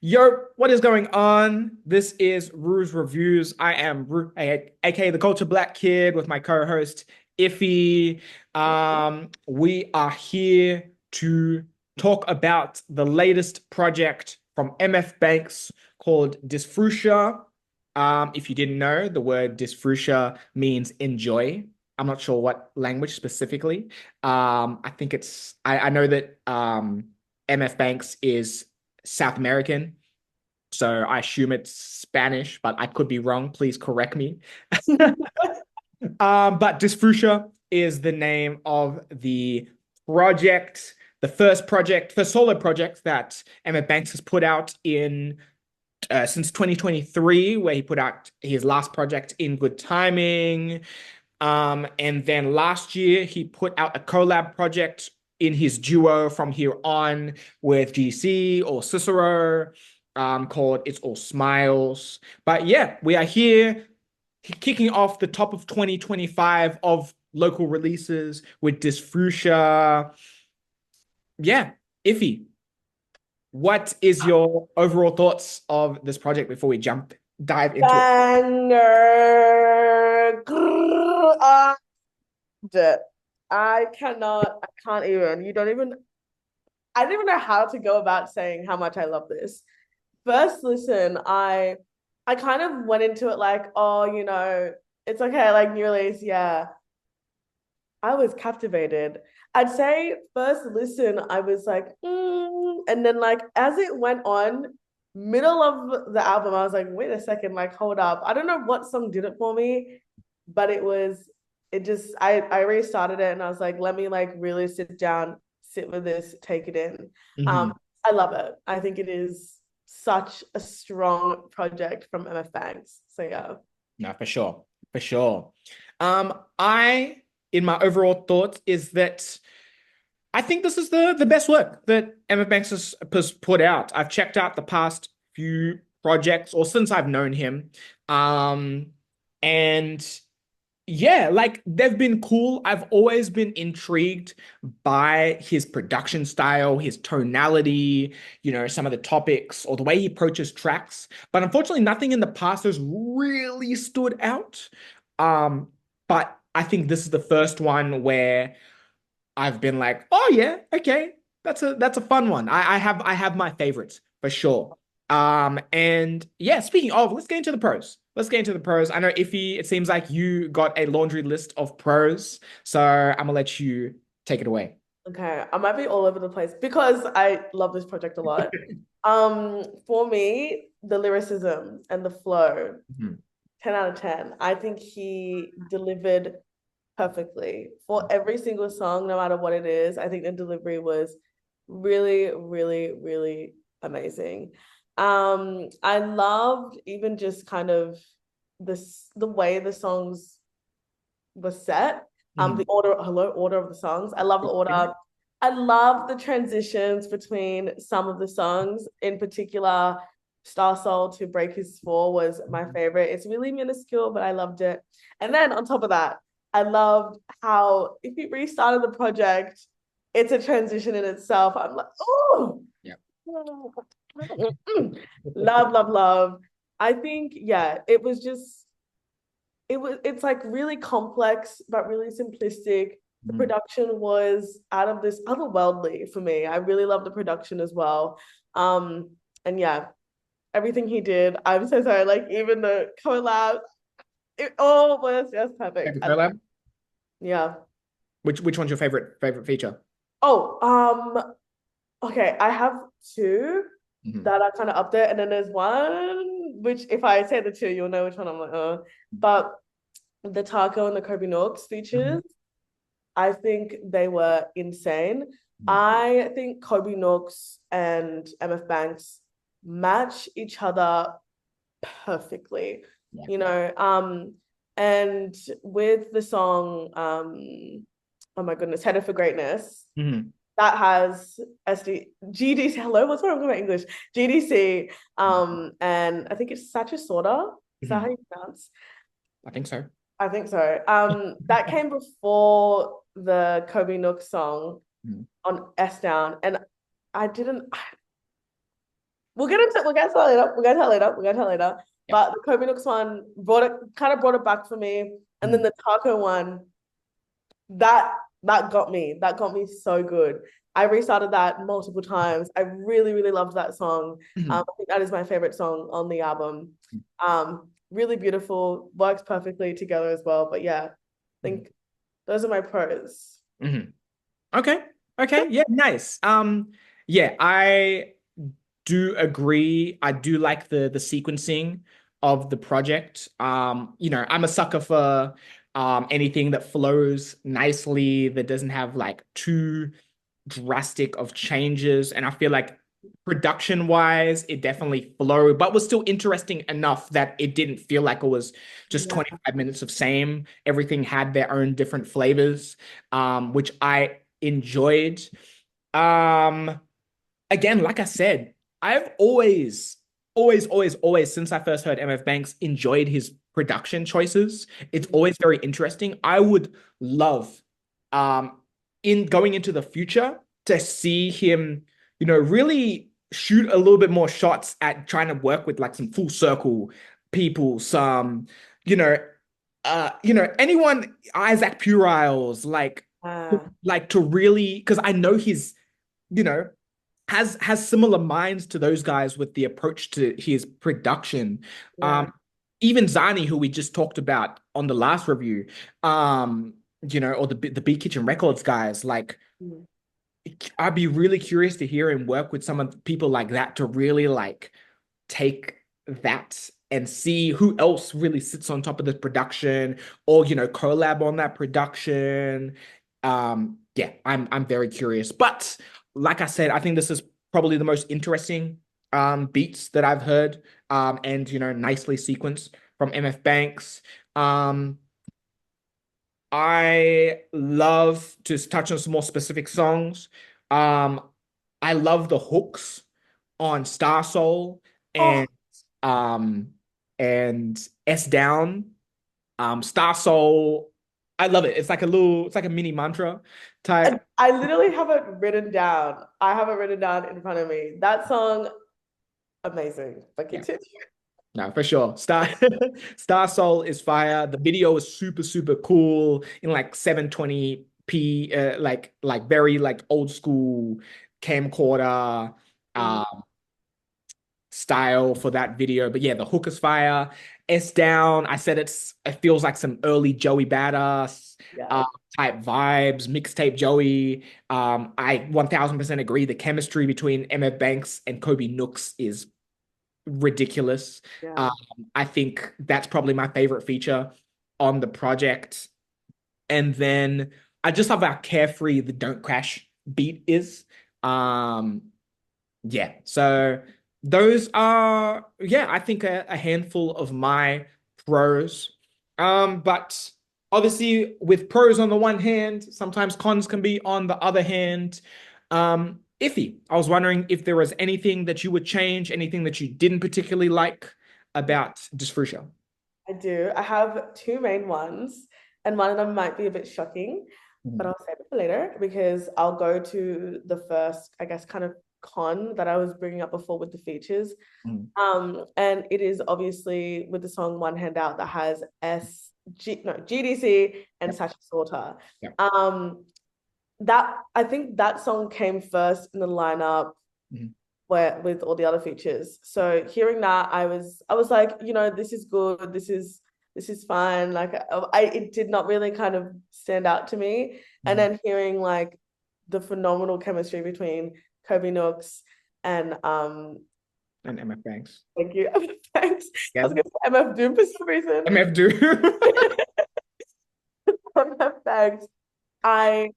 Yo, what is going on? This is Rue's Reviews. I am Rue, aka the Culture Black Kid, with my co-host Iffy. We are here to talk about the latest project from Emefbanx called Disfrutia. If you didn't know, the word Disfrutia means enjoy. I'm not sure what language specifically. I think I know that Emefbanx is South American. So I assume it's Spanish, but I could be wrong. Please correct me. But Disfrutia is the name of the project, the first solo project that Emefbanx has put out in since 2023, where he put out his last project in Good Timing. And then last year he put out a collab project in his duo from here on with GC or Cicero, called It's All Smiles. But yeah, we are here kicking off the top of 2025 of local releases with Disfrutia. Yeah, Iffy, what is your overall thoughts of this project before we dive into it? Banger. Grrr, it. I can't even. I don't even know how to go about saying how much I love this. First listen, I kind of went into it like, oh, it's okay, like new release, yeah. I was captivated. I'd say first listen, I was like, and then like as it went on, middle of the album, I was like, wait a second, like hold up. I don't know what song did it for me, but it just I restarted it and I was like, let me like really sit down, sit with this, take it in. Um, Mhm. I love it. I think it is such a strong project from MF So yeah. No, for sure. For sure. I, in my overall thoughts, is that I think this is the best work that Emma Banks has put out. I've checked out the past few projects, or since I've known him. And yeah, like they've been cool. I've always been intrigued by his production style, his tonality, some of the topics or the way he approaches tracks. But unfortunately, nothing in the past has really stood out. Um, but I think this is the first one where I've been like, oh yeah, okay, that's a fun one. I have my favorites for sure. And yeah, speaking of, let's get into the pros. Let's get into the pros. I know Iffy, it seems like you got a laundry list of pros, so I'm gonna let you take it away. Okay, I might be all over the place because I love this project a lot. For me, the lyricism and the flow, Mhm. 10 out of 10. I think he delivered perfectly for every single song, no matter what it is. I think the delivery was really, really, really amazing. I loved even just kind of the way the songs was set. Mhm. The order of the songs. I love the order. I love the transitions between some of the songs. In particular, Star Soul to Break His Fall was my favorite. It's really minuscule, but I loved it. And then on top of that, I loved how if you restarted the project, it's a transition in itself. I'm like, oh, Yeah. love, love, love. I think, yeah, it's like really complex but really simplistic. The Mhm. production was out of this otherworldly for me. I really love the production as well. And yeah, everything he did, I'm so sorry, like even the collab, it all was just perfect. Favorite collab? Yeah. Which one's your favorite feature? Oh, okay, I have two Mhm. that are kind of up there, and then there's one which if I say the two, you'll know which one I'm like, but the Taco and the Kobe Nooks Mhm. features, I think they were insane. Mhm. I think Kobe Nooks and Emefbanx match each other perfectly. Yeah. You know, and with the song, oh my goodness, Headed for Greatness, Mhm. that has GDC. Hello, what's wrong with my English? GDC, and I think it's Sacha Sorda. Is that how Mhm. you pronounce? I think so. I think so. That came before the Kobe Nook song Mhm. on S Down, and I didn't. we'll get to that later. We'll get to that later. We'll get to that later. Yep. But the Kobe Nooks one brought it back for me. And then Mhm. the taco one, that that got me. That got me so good. I restarted that multiple times. I really, really loved that song. Mhm. I think that is my favorite song on the album. Really beautiful, works perfectly together as well. But yeah, I Mhm. think those are my pros. Mhm. Okay. Okay. Yeah, nice. Yeah, I do agree. I do like the sequencing of the project. I'm a sucker for anything that flows nicely, that doesn't have like too drastic of changes. And I feel like production wise, it definitely flowed, but was still interesting enough that it didn't feel like it was just Yeah. 25 minutes of same. Everything had their own different flavors, which I enjoyed. Um, Again, like I said, I've always, since I first heard Emefbanx, enjoyed his production choices. It's always very interesting. I would love, um, in going into the future, to see him, really shoot a little bit more shots at trying to work with like some full circle people, some, you know, anyone, Isaac Puriles, Uh, like to really, because I know he's, you know has similar minds to those guys with the approach to his production. yeah. Even Zani, who we just talked about on the last review, or the Beat Kitchen Records guys, like Mm. I'd be really curious to hear him work with some of the people like that to really like take that and see who else really sits on top of this production or collab on that production. Yeah, I'm very curious. But like I said, I think this is probably the most interesting beats that I've heard, and nicely sequenced from MF Banks. I love to touch on some more specific songs. Um, I love the hooks on Star Soul Oh, um and S Down. Star Soul. I love it. It's like a mini mantra type. I literally have it written down. I have it written down in front of me. That song, amazing. But Yeah, continue. no, for sure. Star Soul is fire. The video is super, super cool in like 720p, like very like old school camcorder. Mm, Um style for that video. But yeah, the hook is fire. S Down, I said it feels like some early Joey Badass yeah, uh, type vibes, mixtape Joey. I 1000% agree. The chemistry between Emefbanx and Kobe Nooks is ridiculous. Um, yeah, I think that's probably my favorite feature on the project. And then I just love how carefree the Don't Crash beat is. Um, yeah. So those are, yeah, I think a handful of my pros. But obviously with pros on the one hand, sometimes cons can be on the other hand. Iffy. I was wondering if there was anything that you would change, anything that you didn't particularly like about Disfrutia. I do. I have two main ones, and one of them might be a bit shocking, but Mhm. I'll save it for later because I'll go to the first, I guess, kind of con that I was bringing up before with the features. Mhm. And it is obviously with the song One Hand Out that has GDC and Yep. Sacha Slaughter. Yep. Um, that I think that song came first in the lineup Mhm. where with all the other features. So hearing that, I was like, this is good. This is fine. Like it did not really kind of stand out to me. And Mhm. then hearing like the phenomenal chemistry between Kobe Nooks and And MF Banks. thank you. Thanks. I Yeah. was gonna say MF Doom for some reason. MF do. Emefbanx. I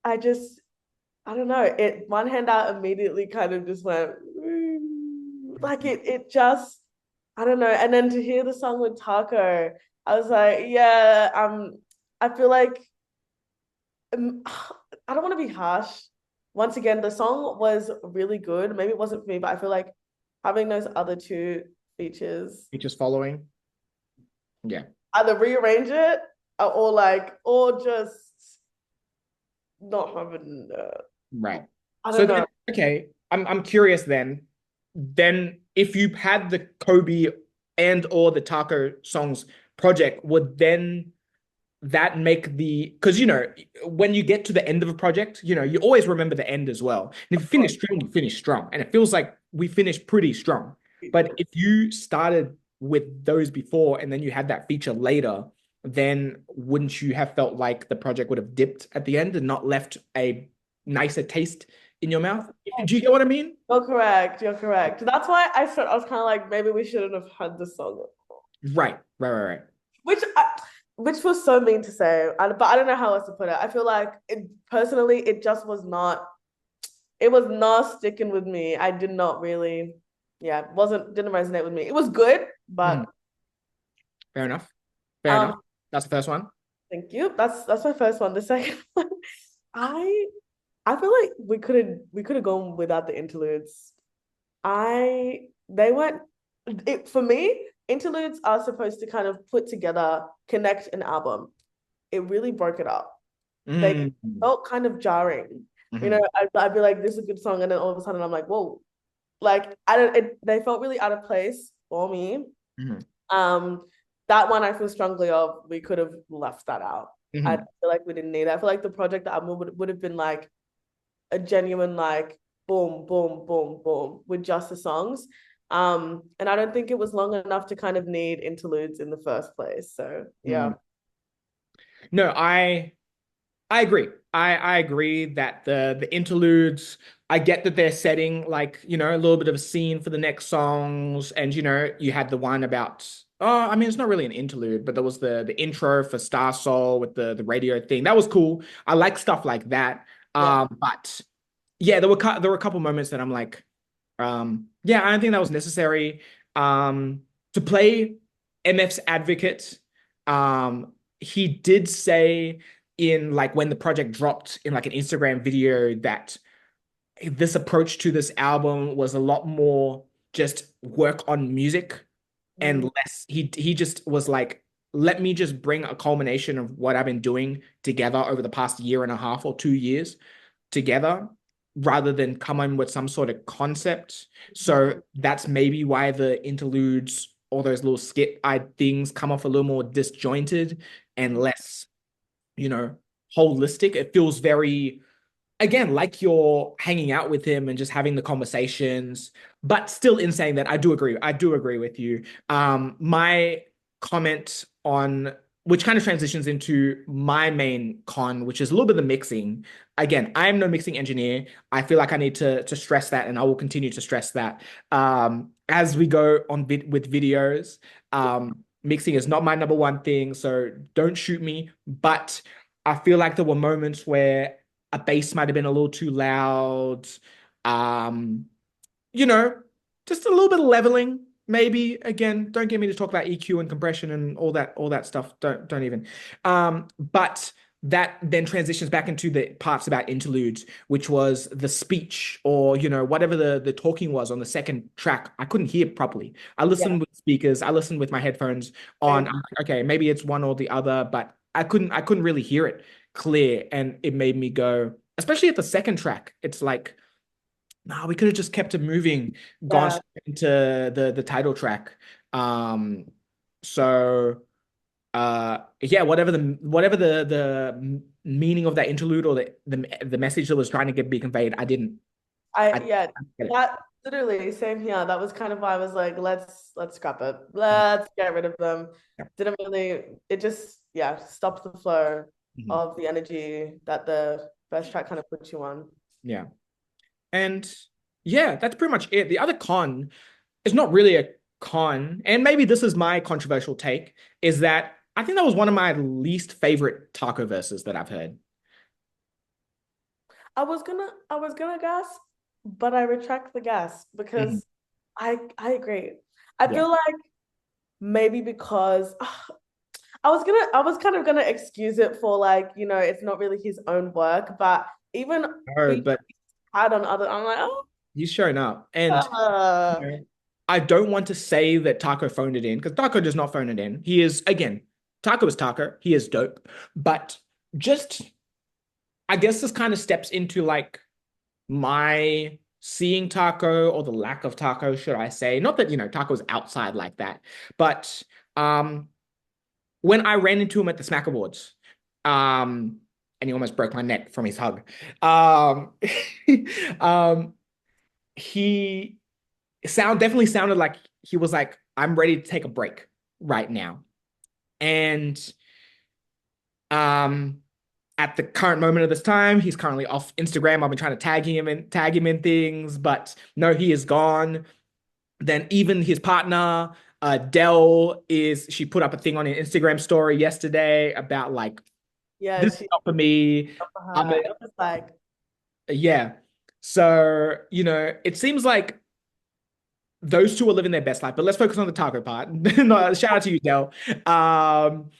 I just I don't know. It one hand out immediately kind of just went like it just I don't know. And then to hear the song with Taco, I was like, yeah, I feel like I don't want to be harsh. Once again, the song was really good. Maybe it wasn't for me, but I feel like having those other two features Features following. Yeah. either rearrange it or just not having Right. I So don't then, know. okay, I'm curious then. then if you had the Kobe and or the Taco songs project, would then that make the because when you get to the end of a project, you always remember the end as well. And if you Of course. finish strong, you finish strong. And it feels like we finished pretty strong. We But did. if you started with those before and then you had that feature later, then wouldn't you have felt like the project would have dipped at the end and not left a nicer taste in your mouth? Do you get what I mean? You're correct. You're correct. That's why I was kind of like maybe we shouldn't have had the song, Right, right, right, right. which which was so mean to say, but I don't know how else to put it. I feel like personally, it just was not. It was not sticking with me. I did not really, yeah, wasn't didn't resonate with me. It was good, Mhm. but Fair enough. Fair enough. um, That's the first one. thank you. That's my first one. The second one, I I feel like we could have gone without the interludes. They weren't it for me. Interludes are supposed to kind of put together, connect an album. It really broke it up. They Mm. felt kind of jarring. You know, Mhm. I'd be like, this is a good song, and then all of a sudden I'm like, whoa, like I don't. They felt really out of place for me. Mhm. Um, that one I feel strongly of. We could have left that out. I Mhm. feel like we didn't need it. I feel like the project album would have been like a genuine like boom, boom, boom, boom with just the songs. And I don't think it was long enough to kind of need interludes in the first place. So Mm. yeah. No, I agree. I agree that the interludes, I get that they're setting like, a little bit of a scene for the next songs. And you had the one about I mean it's not really an interlude, but there was the intro for Star Soul with the radio thing. That was cool. I like stuff like that. Yeah. But yeah, there were a couple moments that I'm like, yeah, I don't think that was necessary. To play MF's advocate, he did say in like when the project dropped in like an Instagram video that this approach to this album was a lot more just work on music and Mm, less he just was like, let me just bring a culmination of what I've been doing together over the past year and a half or 2 years together rather than come in with some sort of concept. So that's maybe why the interludes or those little skit things come off a little more disjointed and less, you know, holistic. It feels very, again, like you're hanging out with him and just having the conversations. But still, in saying that, I do agree with you. My comment on which kind of transitions into my main con, which is a little bit of the mixing. Again, I'm no mixing engineer. I feel like I need to stress that, and I will continue to stress that as we go on with videos. Mixing is not my number one thing, so don't shoot me. But I feel like there were moments where a bass might have been a little too loud. Um, you know, just a little bit of leveling, maybe. Again, don't get me to talk about EQ and compression and all that stuff. Don't even. But that then transitions back into the parts about interludes, which was the speech or whatever the talking was on the second track. I couldn't hear properly. I yeah. listened with speakers. I listened with my headphones on. Same. I'm like, okay, maybe it's one or the other, but I couldn't really hear it clear, and it made me go. Especially at the second track, it's like, nah, we could have just kept it moving, gone Yeah. straight into the title track. Um, so yeah, whatever the meaning of that interlude or the message that was trying to be conveyed, I Yeah, didn't get it. that literally same here. That was kind of why I was like, let's scrap it. Let's get rid of them. Yeah. Didn't really it just yeah, stopped the flow Mhm. of the energy that the first track kind of puts you on. Yeah. And yeah, that's pretty much it. The other con is not really a con, and maybe this is my controversial take, is that I think that was one of my least favorite taco verses that I've heard. I was gonna gasp, but I retract the gasp Mhm. because I agree. I Yeah. feel like maybe because I was kind of gonna excuse it for like, it's not really his own work, but even Oh, features but had on other, I'm like, oh, he's shown up. And uh, I don't want to say that Taco phoned it in because Taco does not phone it in. He is, again, Taco is Taco. He is dope. But just, I guess this kind of steps into like my seeing Taco, or the lack of Taco, should I say. Not that, Taco's outside like that, but um when I ran into him at the Smack Awards, and he almost broke my neck from his hug. Um, um, he definitely sounded like he was like, I'm ready to take a break right now. And um, at the current moment of this time, he's currently off Instagram. I've been trying to tag him in things, but no, he is gone. Then even his partner, Dell, she put up a thing on an Instagram story yesterday about like, Yeah, this is she not for me. for her. I'm a, I was like, yeah. So, it seems like those two are living their best life, but let's focus on the taco part. No, shout out to you, Dell. Um,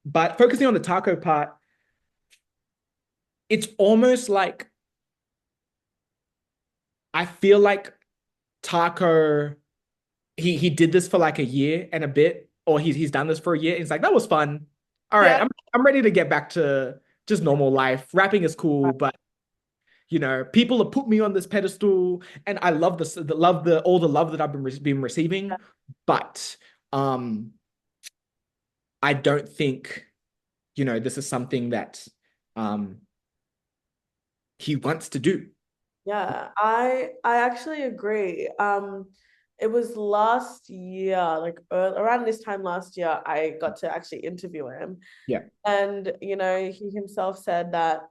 but focusing on the taco part, it's almost like I feel like Taco, he did this for like a year and a bit, or he's done this for a year. And he's like, that was fun. All right, yeah, I'm ready to get back to just normal life. Rapping is cool, but people have put me on this pedestal, and I love all the love that I've been receiving. But um, I don't think this is something that um he wants to do. yeah, I actually agree. It was last year, like around this time last year, I got to actually interview him, Yeah, and he himself said that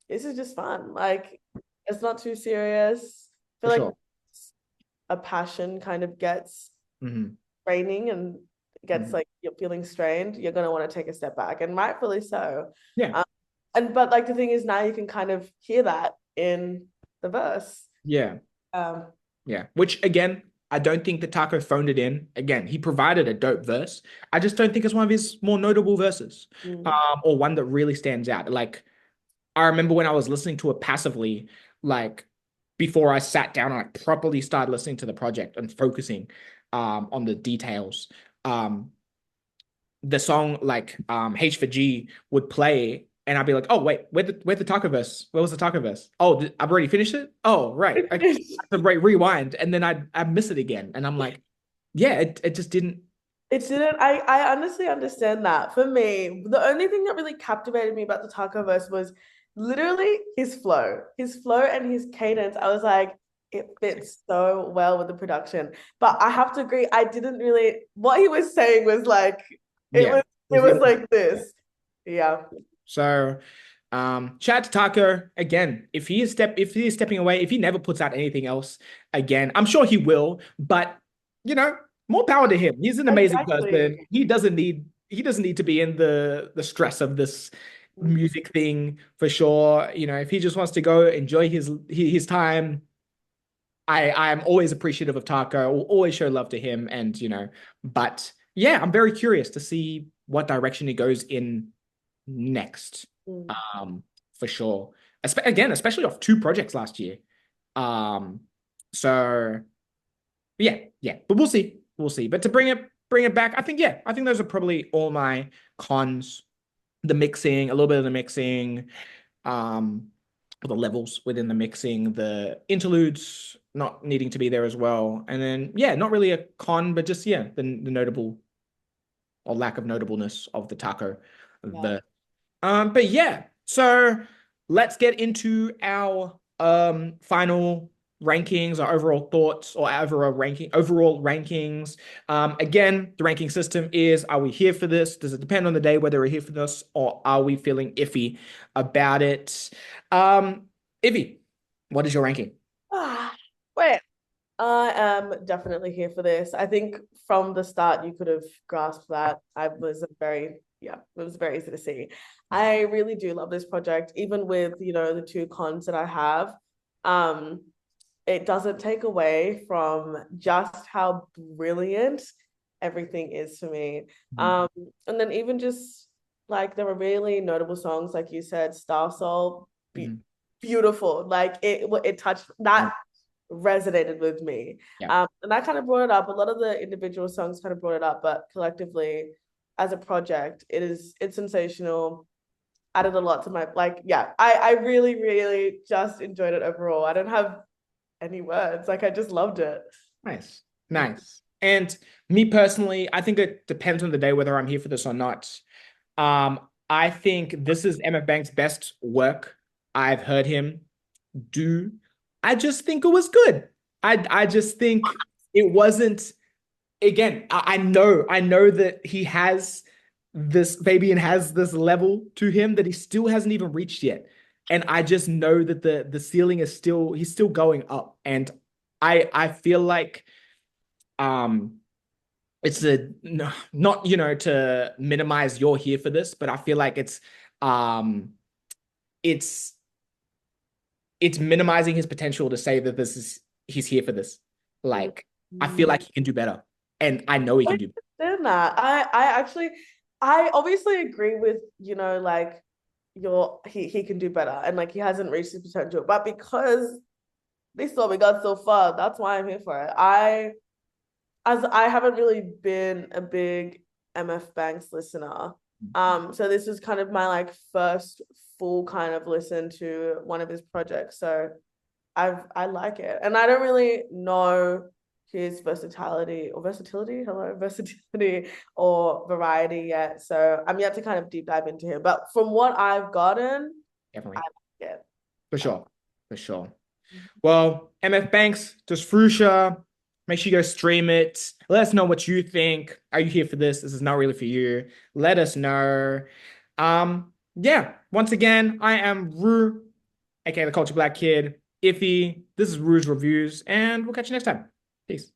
this is just fun. Like, it's not too serious. I for feel like sure. a passion kind of gets Hmm. draining and gets Hmm. like you're feeling strained, you're gonna want to take a step back, and rightfully so. Yeah, Um, and but like the thing is now you can kind of hear that in the verse. yeah, Um, yeah. Which again, I don't think that Taco phoned it in. Again, he provided a dope verse. I just don't think it's one of his more notable verses, mm, or one that really stands out. Like, I remember when I was listening to it passively, like before I sat down and I properly started listening to the project and focusing on the details. Um, the song like H for G would play, and I'd be like, oh wait, where'd the taco verse? Where was the taco verse? Oh, I've already finished it. Oh right, I have to rewind, and then I miss it again, and I'm like, yeah, it just didn't. it didn't. I honestly understand that. For me, the only thing that really captivated me about the taco verse was literally his flow and his cadence. I was like, it fits so well with the production. But I have to agree, I didn't really. What he was saying was like, it Yeah, was it it was was in. like this. Yeah. So, shout out to Taco again. If he is stepping away, if he never puts out anything else again, I'm sure he will. But you know, more power to him. He's an amazing person. Exactly. He doesn't need to be in the stress of this music thing for sure. If he just wants to go enjoy his time, I'm always appreciative of Taco. I will always show love to him, and but yeah, I'm very curious to see what direction he goes in next. Mm. Um, for sure. Again, especially off two projects last year. Um, so yeah, yeah, but we'll see. We'll see. But to bring it back, I think those are probably all my cons. The mixing, a little bit of the mixing, um, the levels within the mixing, the interludes not needing to be there as well. And then yeah, not really a con, but just yeah, the notable or lack of notableness of the taco. Yeah. But yeah, so let's get into our final rankings, our overall thoughts, or overall rankings. Again, the ranking system is: are we here for this? Does it depend on the day whether we're here for this, or are we feeling iffy about it? Ivy, what is your ranking? Wait. I am definitely here for this. I think from the start you could have grasped that. It was very easy to see. I really do love this project, even with, the two cons that I have. Um, it doesn't take away from just how brilliant everything is for me. Mhm. Um, and then even just like there were really notable songs, like you said, Star Soul, Mhm. beautiful. Like it touched that resonated with me. Yeah. And I kind of brought it up. A lot of the individual songs kind of brought it up, but collectively, as a project, it's sensational. Added a lot to my like, yeah. I really, really just enjoyed it overall. I don't have any words. Like I just loved it. Nice. Nice. And me personally, I think it depends on the day whether I'm here for this or not. I think this is Emefbanx's best work I've heard him do. I just think it was good. I just think it wasn't again, I know that he has this Fabian has this level to him that he still hasn't even reached yet. And I just know that the ceiling is still he's still going up. And I feel like um it's a not to minimize you're here for this, but I feel like um it's it's minimizing his potential to say that this is he's here for this. Like I feel Mm. like he can do better. And I know he I can do understand that. I actually I obviously agree with, like he can do better and like he hasn't reached his potential. But because they saw we got so far, that's why I'm here for it. I haven't really been a big Emefbanx listener. So this was kind of my like first full kind of listen to one of his projects. So I like it. And I don't really know his versatility or variety yet. So I'm yet to kind of deep dive into him. But from what I've gotten, I definitely. like it. For sure. For sure. Well, Emefbanx, Disfrutia, make sure you go stream it. Let us know what you think. Are you here for this? This is not really for you. Let us know. Yeah. Once again, I am Rue, aka the Culture Black Kid. Iffy. This is Rue's Reviews, and we'll catch you next time. Peace.